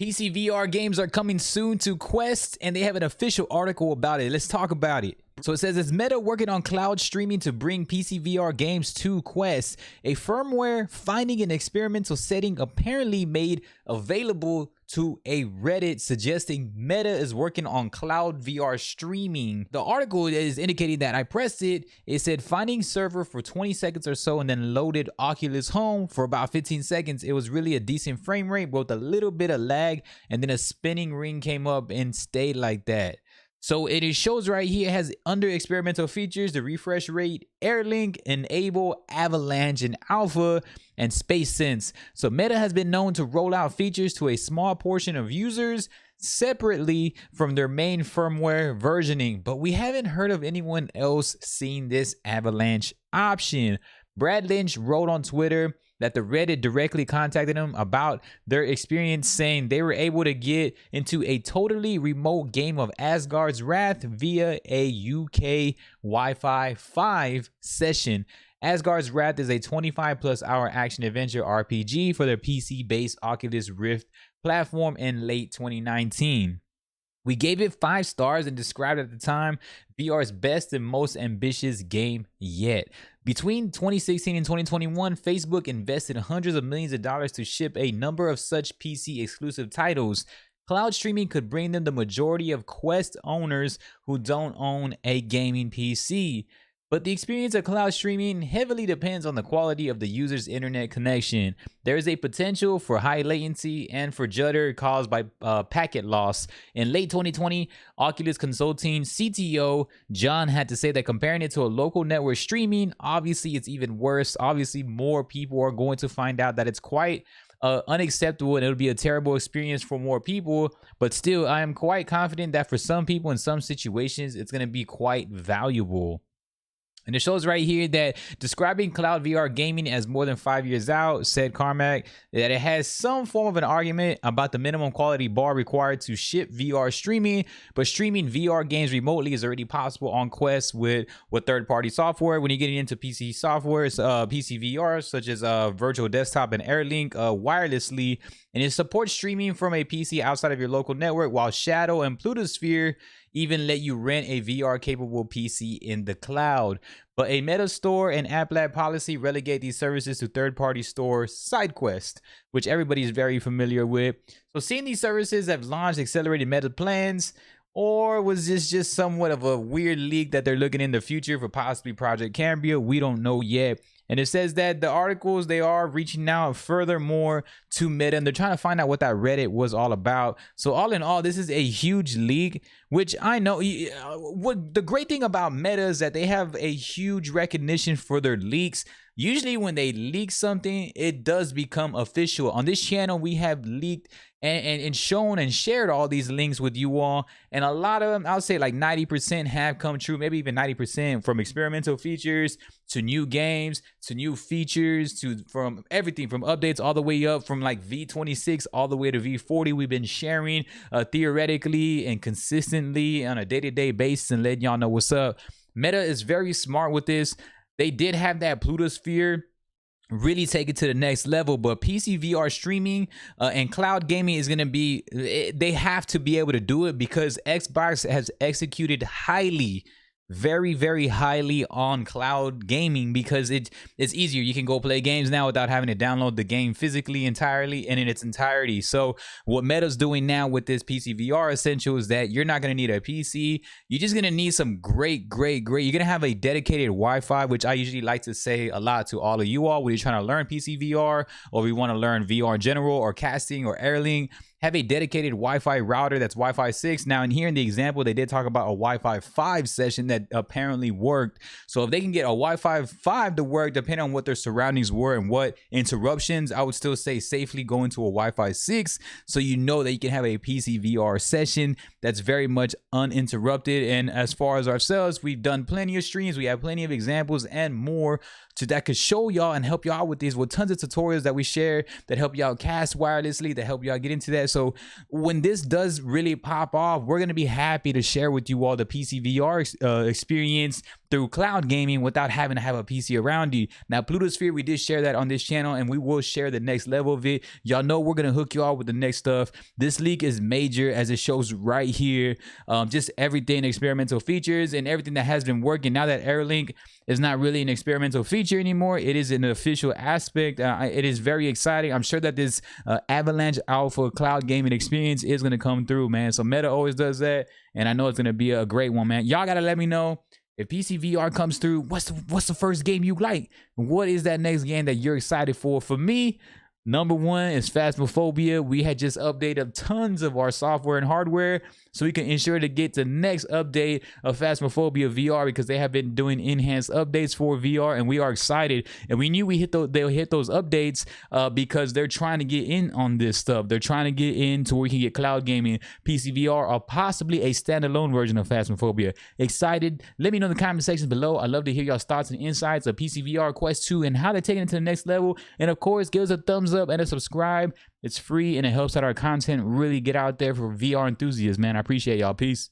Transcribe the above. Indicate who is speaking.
Speaker 1: PC VR games are coming soon to Quest, and they have an official article about it. Let's talk about it. So it says, is Meta working on cloud streaming to bring PC VR games to Quest? A firmware finding an experimental setting apparently made available to a Reddit suggesting Meta is working on cloud VR streaming. The article is indicating that I pressed it. It said finding server for 20 seconds or so and then loaded Oculus Home for about 15 seconds. It was really a decent frame rate with a little bit of lag, and then a spinning ring came up and stayed like that. So it shows right here, it has under experimental features, the refresh rate, AirLink, enable, avalanche, and alpha, and space sense. So Meta has been known to roll out features to a small portion of users separately from their main firmware versioning, but we haven't heard of anyone else seeing this avalanche option. Brad Lynch wrote on Twitter that the Reddit directly contacted him about their experience, saying they were able to get into a totally remote game of Asgard's Wrath via a UK Wi-Fi 5 session. Asgard's Wrath is a 25+ hour action adventure RPG for their PC-based Oculus Rift platform in late 2019. We gave it 5 stars and described at the time VR's best and most ambitious game yet. Between 2016 and 2021, Facebook invested hundreds of millions of dollars to ship a number of such PC exclusive titles. Cloud streaming could bring them the majority of Quest owners who don't own a gaming PC. But the experience of cloud streaming heavily depends on the quality of the user's internet connection. There is a potential for high latency and for jitter caused by packet loss. In late 2020, Oculus Consulting CTO John had to say that comparing it to a local network streaming, obviously it's even worse. Obviously, more people are going to find out that it's quite unacceptable, and it'll be a terrible experience for more people. But still, I am quite confident that for some people in some situations, it's going to be quite valuable. And it shows right here that describing cloud VR gaming as more than 5 years out, said Carmack, that it has some form of an argument about the minimum quality bar required to ship VR streaming, but streaming VR games remotely is already possible on Quest with third-party software. When you're getting into PC software, PC VR, such as Virtual Desktop and AirLink wirelessly, and it supports streaming from a PC outside of your local network, while Shadow and Plutosphere even let you rent a VR capable PC in the cloud. But a Meta Store and App Lab policy relegate these services to third-party store SideQuest, which everybody is very familiar with. So seeing these services have launched accelerated Meta plans, or was this just somewhat of a weird leak that they're looking in the future for possibly Project Cambria? We don't know yet. And it says that the articles, they are reaching out furthermore to Meta, and they're trying to find out what that Reddit was all about. So all in all, this is a huge leak, which I know what the great thing about Meta is that they have a huge recognition for their leaks. Usually when they leak something, it does become official. On this channel, we have leaked and shown and shared all these links with you all, and a lot of them, I would say like 90% have come true, maybe even 90%, from experimental features to new games to new features to from everything from updates all the way up from like V26 all the way to V40. We've been sharing theoretically and consistently on a day-to-day basis and letting y'all know what's up. Meta is very smart with this. They did have that Plutosphere really take it to the next level, but PC VR streaming and cloud gaming is going to be, they have to be able to do it because Xbox has executed highly, very, very highly on cloud gaming because it's easier. You can go play games now without having to download the game physically entirely and in its entirety. So what Meta's doing now with this PC VR Essential is that you're not going to need a PC. You're just going to need some great, you're going to have a dedicated Wi-Fi, which I usually like to say a lot to all of you all when you're trying to learn PC VR, or we want to learn VR in general, or casting, or AirLink. Have a dedicated Wi-Fi router that's Wi-Fi 6. Now, in here in the example, they did talk about a Wi-Fi 5 session that apparently worked. So if they can get a Wi-Fi 5 to work, depending on what their surroundings were and what interruptions, I would still say safely go into a Wi-Fi 6 so you know that you can have a PC VR session that's very much uninterrupted. And as far as ourselves, we've done plenty of streams. We have plenty of examples and more that could show y'all and help y'all out with these, with tons of tutorials that we share that help y'all cast wirelessly, that help y'all get into that that. So when this does really pop off, we're going to be happy to share with you all the PCVR experience through cloud gaming without having to have a PC around you. Now, Plutosphere, we did share that on this channel, and we will share the next level of it. Y'all know we're gonna hook you all with the next stuff. This leak is major, as it shows right here. Just everything, experimental features and everything that has been working. Now that AirLink is not really an experimental feature anymore, it is an official aspect. It is very exciting. I'm sure that this Avalanche Alpha cloud gaming experience is gonna come through, man. So Meta always does that, and I know it's gonna be a great one, man. Y'all gotta let me know, if PCVR comes through, what's the first game you like? What is that next game that you're excited for? For me, number one is Phasmophobia. We had just updated tons of our software and hardware so we can ensure to get the next update of Phasmophobia VR, because they have been doing enhanced updates for VR, and we are excited. And we knew they'll hit those updates because they're trying to get in on this stuff. They're trying to get into where we can get cloud gaming, PCVR, or possibly a standalone version of Phasmophobia. Excited? Let me know in the comment section below. I'd love to hear y'all's thoughts and insights of PCVR Quest 2 and how they're taking it to the next level. And of course, give us a thumbs up and a subscribe. It's free and it helps out our content really get out there for VR enthusiasts, man. I appreciate y'all. Peace.